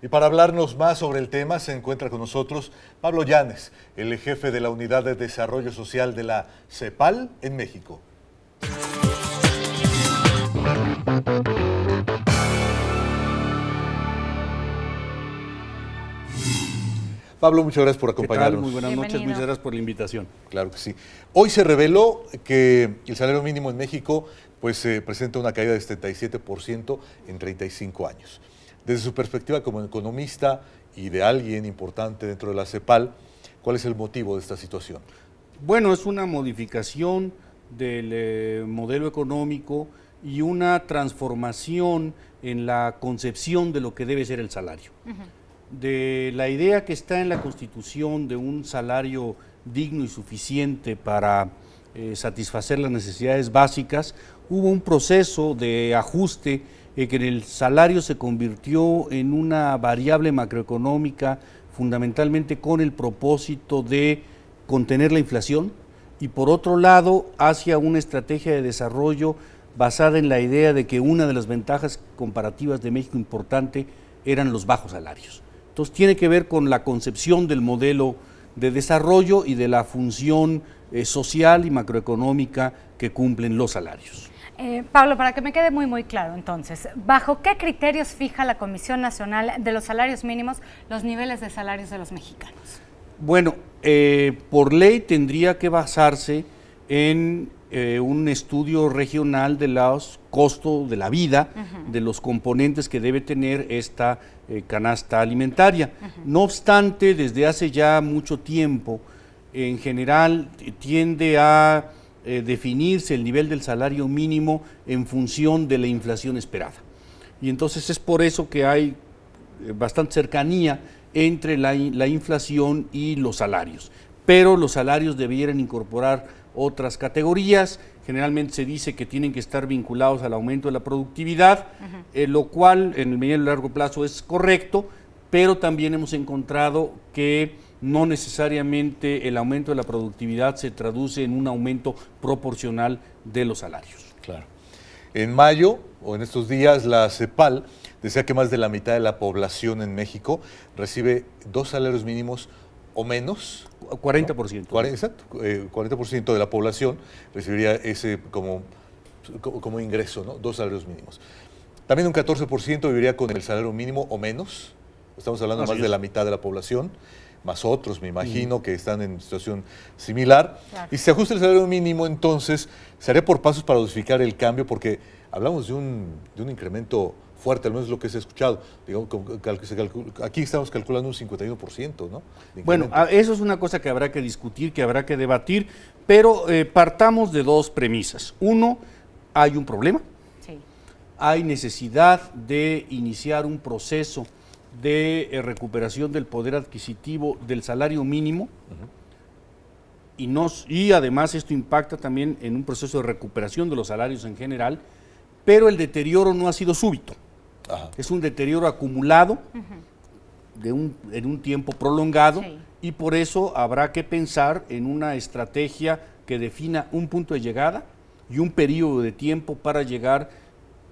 Y para hablarnos más sobre el tema se encuentra con nosotros Pablo Llanes, el jefe de la Unidad de Desarrollo Social de la CEPAL en México. Pablo, muchas gracias por acompañarnos. ¿Qué tal? Muy buenas noches, muchas gracias por la invitación. Claro que sí. Hoy se reveló que el salario mínimo en México presenta una caída de 77% en 35 años. Desde su perspectiva como economista y de alguien importante dentro de la CEPAL, ¿cuál es el motivo de esta situación? Bueno, es una modificación del modelo económico y una transformación en la concepción de lo que debe ser el salario. De la idea que está en la Constitución de un salario digno y suficiente para satisfacer las necesidades básicas, hubo un proceso de ajuste que el salario se convirtió en una variable macroeconómica fundamentalmente con el propósito de contener la inflación y por otro lado hacia una estrategia de desarrollo basada en la idea de que una de las ventajas comparativas de México importante eran los bajos salarios. Entonces tiene que ver con la concepción del modelo de desarrollo y de la función social y macroeconómica que cumplen los salarios. Pablo, para que me quede muy claro entonces, ¿bajo qué criterios fija la Comisión Nacional de los Salarios Mínimos los niveles de salarios de los mexicanos? Bueno, por ley tendría que basarse en un estudio regional de los costos de la vida, de los componentes que debe tener esta canasta alimentaria. No obstante, desde hace ya mucho tiempo, en general tiende a definirse el nivel del salario mínimo en función de la inflación esperada. Y entonces es por eso que hay bastante cercanía entre la inflación y los salarios. Pero los salarios debieran incorporar otras categorías, generalmente se dice que tienen que estar vinculados al aumento de la productividad, lo cual en el mediano y largo plazo es correcto, pero también hemos encontrado que no necesariamente el aumento de la productividad se traduce en un aumento proporcional de los salarios. Claro. En mayo, o en estos días, la CEPAL decía que más de la mitad de la población en México recibe 2 salarios mínimos o menos. 40%. ¿No? Exacto, 40% de la población recibiría ese como ingreso, ¿no? 2 salarios mínimos. También un 14% viviría con el salario mínimo o menos. Estamos hablando más de la mitad de la población, más otros, me imagino, que están en situación similar. Claro. Y si se ajusta el salario mínimo, entonces, se haría por pasos para dosificar el cambio, porque hablamos de un incremento fuerte, al menos lo que se ha escuchado. Digamos, aquí estamos calculando un 51%, ¿no? Bueno, eso es una cosa que habrá que discutir, que habrá que debatir, pero partamos de 2 premisas. Uno, hay un problema, hay necesidad de iniciar un proceso de recuperación del poder adquisitivo del salario mínimo y además esto impacta también en un proceso de recuperación de los salarios en general, pero el deterioro no ha sido súbito. Es un deterioro acumulado en un tiempo prolongado y por eso habrá que pensar en una estrategia que defina un punto de llegada y un periodo de tiempo para llegar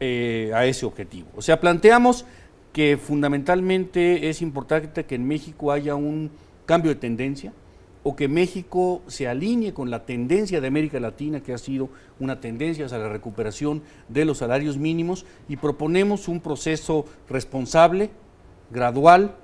a ese objetivo. O sea, planteamos que fundamentalmente es importante que en México haya un cambio de tendencia o que México se alinee con la tendencia de América Latina, que ha sido una tendencia hacia la recuperación de los salarios mínimos, y proponemos un proceso responsable, gradual,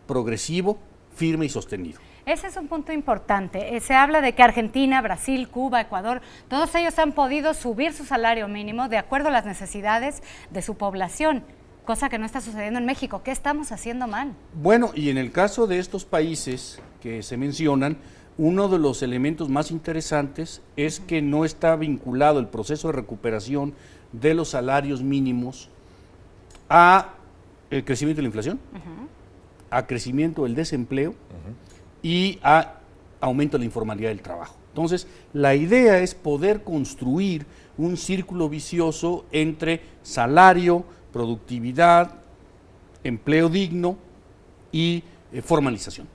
progresivo, firme y sostenido. Ese es un punto importante. Se habla de que Argentina, Brasil, Cuba, Ecuador, todos ellos han podido subir su salario mínimo de acuerdo a las necesidades de su población, cosa que no está sucediendo en México. ¿Qué estamos haciendo mal? Bueno, y en el caso de estos países que se mencionan, uno de los elementos más interesantes es que no está vinculado el proceso de recuperación de los salarios mínimos a el crecimiento de la inflación, a crecimiento del desempleo y a aumento de la informalidad del trabajo. Entonces, la idea es poder construir un círculo vicioso entre salario, productividad, empleo digno y formalización.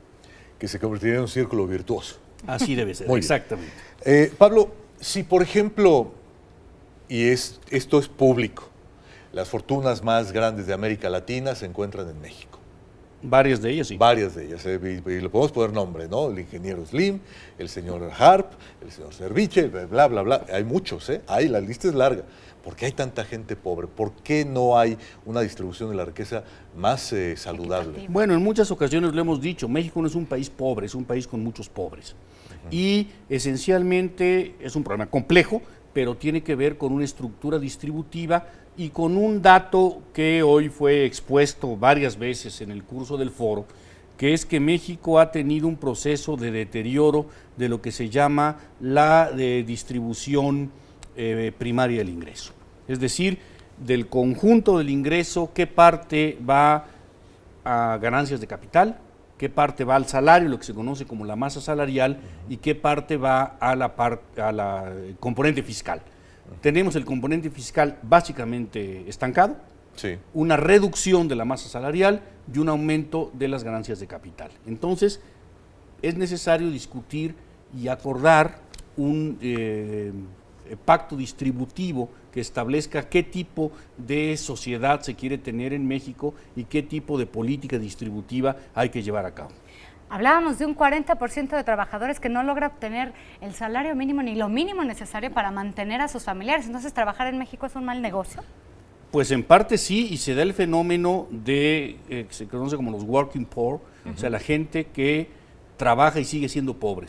Que se convertiría en un círculo virtuoso. Así debe ser, exactamente. Pablo, si por ejemplo, esto es público, las fortunas más grandes de América Latina se encuentran en México, Varias de ellas, sí. Varias de ellas, y le podemos poner nombre, ¿no? El ingeniero Slim, el señor Harp, el señor Serviche, bla, bla, bla. Hay muchos, la lista es larga. ¿Por qué hay tanta gente pobre? ¿Por qué no hay una distribución de la riqueza más saludable? Bueno, en muchas ocasiones lo hemos dicho, México no es un país pobre, es un país con muchos pobres. Y esencialmente es un problema complejo, pero tiene que ver con una estructura distributiva y con un dato que hoy fue expuesto varias veces en el curso del foro, que es que México ha tenido un proceso de deterioro de lo que se llama la distribución primaria del ingreso. Es decir, del conjunto del ingreso, qué parte va a ganancias de capital, qué parte va al salario, lo que se conoce como la masa salarial, y qué parte va a la componente fiscal. Tenemos el componente fiscal básicamente estancado, Sí. una reducción de la masa salarial y un aumento de las ganancias de capital. Entonces, es necesario discutir y acordar un pacto distributivo que establezca qué tipo de sociedad se quiere tener en México y qué tipo de política distributiva hay que llevar a cabo. Hablábamos de un 40% de trabajadores que no logra obtener el salario mínimo ni lo mínimo necesario para mantener a sus familiares. Entonces, ¿trabajar en México es un mal negocio? Pues en parte sí, y se da el fenómeno de, que se conoce como los working poor, o sea, la gente que trabaja y sigue siendo pobre.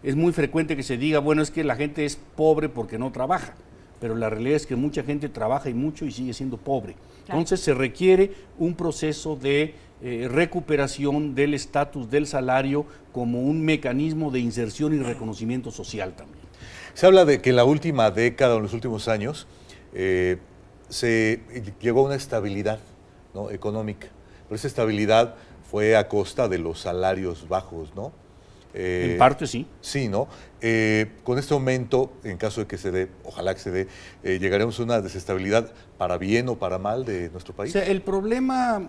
Es muy frecuente que se diga, bueno, es que la gente es pobre porque no trabaja, pero la realidad es que mucha gente trabaja y mucho y sigue siendo pobre. Claro. Entonces se requiere un proceso de recuperación del estatus del salario como un mecanismo de inserción y reconocimiento social también. Se habla de que en la última década o en los últimos años se llegó a una estabilidad, ¿no?, económica, pero esa estabilidad fue a costa de los salarios bajos, ¿no? En parte sí. Sí, ¿no? Con este aumento, en caso de que se dé, ojalá que se dé, llegaremos a una desestabilidad para bien o para mal de nuestro país. O sea, el problema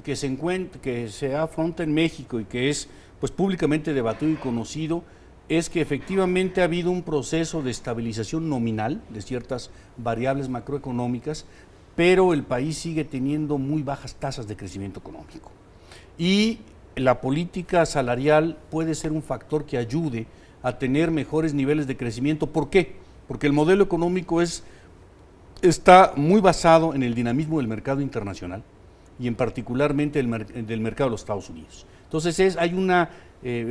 que se afronta en México y que es pues públicamente debatido y conocido es que efectivamente ha habido un proceso de estabilización nominal de ciertas variables macroeconómicas, pero el país sigue teniendo muy bajas tasas de crecimiento económico. Y la política salarial puede ser un factor que ayude a tener mejores niveles de crecimiento. ¿Por qué? Porque el modelo económico está muy basado en el dinamismo del mercado internacional y en particularmente del mercado de los Estados Unidos. Entonces hay una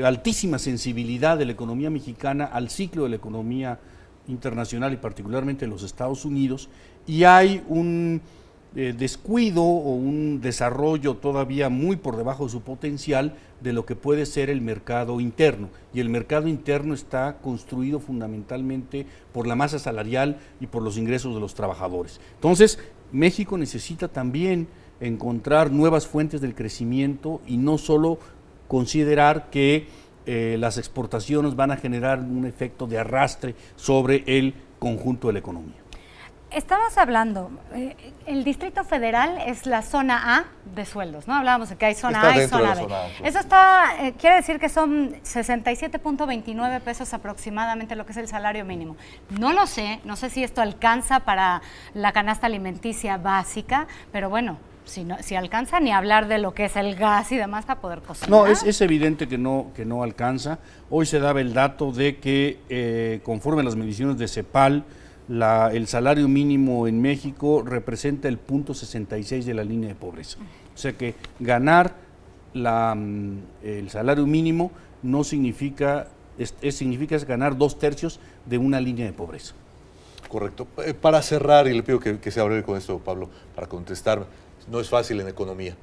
altísima sensibilidad de la economía mexicana al ciclo de la economía internacional y particularmente de los Estados Unidos, y hay un descuido o un desarrollo todavía muy por debajo de su potencial de lo que puede ser el mercado interno, y el mercado interno está construido fundamentalmente por la masa salarial y por los ingresos de los trabajadores. Entonces, México necesita también encontrar nuevas fuentes del crecimiento y no solo considerar que las exportaciones van a generar un efecto de arrastre sobre el conjunto de la economía. Estamos hablando, el Distrito Federal es la zona A de sueldos, ¿no? Hablábamos de que hay zona A y zona B. Eso está, quiere decir que son 67.29 pesos aproximadamente lo que es el salario mínimo. No lo sé, no sé si esto alcanza para la canasta alimenticia básica, pero bueno, si alcanza, ni hablar de lo que es el gas y demás para poder cocinar. No, es evidente que no alcanza. Hoy se daba el dato de que conforme a las mediciones de CEPAL, el salario mínimo en México representa el 0.66 de la línea de pobreza. O sea que ganar el salario mínimo no significa, significa ganar 2/3 de una línea de pobreza. Correcto. Para cerrar, y le pido que se hable con esto, Pablo, para contestarme, no es fácil en economía.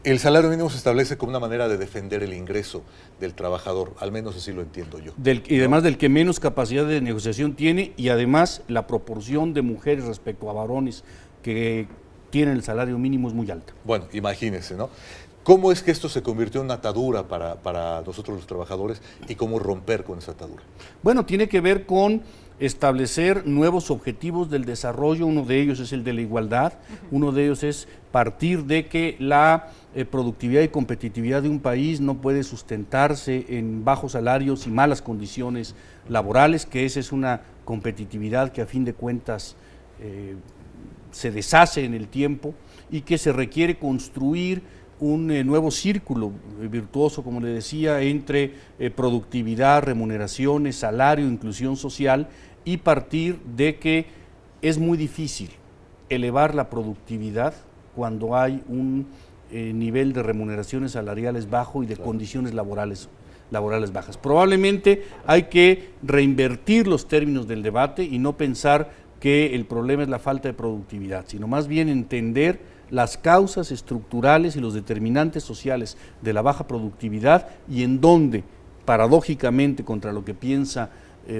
El salario mínimo se establece como una manera de defender el ingreso del trabajador, al menos así lo entiendo yo. Y además del que menos capacidad de negociación tiene, y además la proporción de mujeres respecto a varones que tienen el salario mínimo es muy alta. Bueno, imagínense, ¿no? ¿Cómo es que esto se convirtió en una atadura para nosotros los trabajadores y cómo romper con esa atadura? Bueno, tiene que ver con establecer nuevos objetivos del desarrollo. Uno de ellos es el de la igualdad, uno de ellos es partir de que la productividad y competitividad de un país no puede sustentarse en bajos salarios y malas condiciones laborales, que esa es una competitividad que a fin de cuentas se deshace en el tiempo, y que se requiere construir un nuevo círculo virtuoso, como le decía, entre productividad, remuneraciones, salario, inclusión social, y partir de que es muy difícil elevar la productividad cuando hay un nivel de remuneraciones salariales bajo y de condiciones laborales bajas. Probablemente hay que reinvertir los términos del debate y no pensar que el problema es la falta de productividad, sino más bien entender las causas estructurales y los determinantes sociales de la baja productividad y en donde, paradójicamente, contra lo que piensa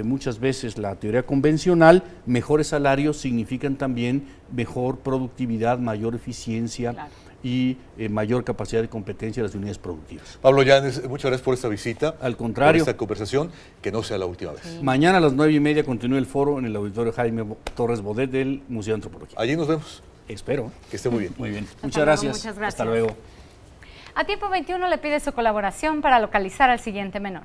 muchas veces la teoría convencional, mejores salarios significan también mejor productividad, mayor eficiencia, claro, y mayor capacidad de competencia de las unidades productivas. Pablo Llanes, muchas gracias por esta visita. Al contrario. Por esta conversación, que no sea la última vez. Sí. Mañana a las 9:30 continúa el foro en el auditorio Jaime Torres Bodet del Museo de Antropología. Allí nos vemos. Espero. Que esté muy bien. Muy bien. Muchas gracias. Hasta luego. A Tiempo 21 le pide su colaboración para localizar al siguiente menor.